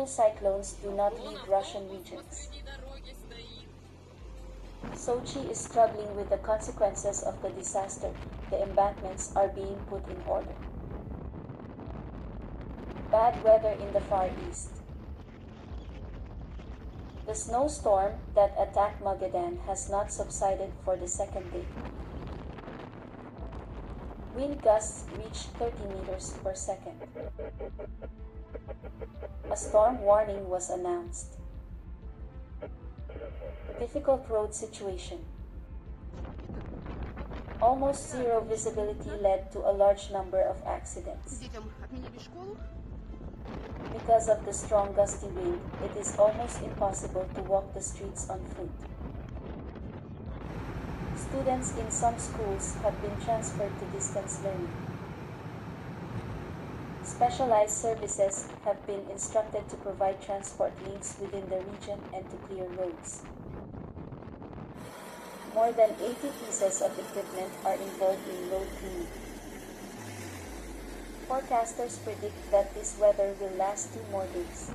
Powerful cyclones do not leave Russian regions. Sochi is struggling with the consequences of the disaster. The embankments are being put in order. Bad weather in the Far East. The snowstorm that attacked Magadan has not subsided for the second day. Wind gusts reached 30 meters per second. A storm warning was announced. Difficult road situation. Almost zero visibility led to a large number of accidents. Because of the strong gusty wind, it is almost impossible to walk the streets on foot. Students in some schools have been transferred to distance learning. Specialized services have been instructed to provide transport links within the region and to clear roads. More than 80 pieces of equipment are involved in road cleaning. Forecasters predict that this weather will last 2 more days.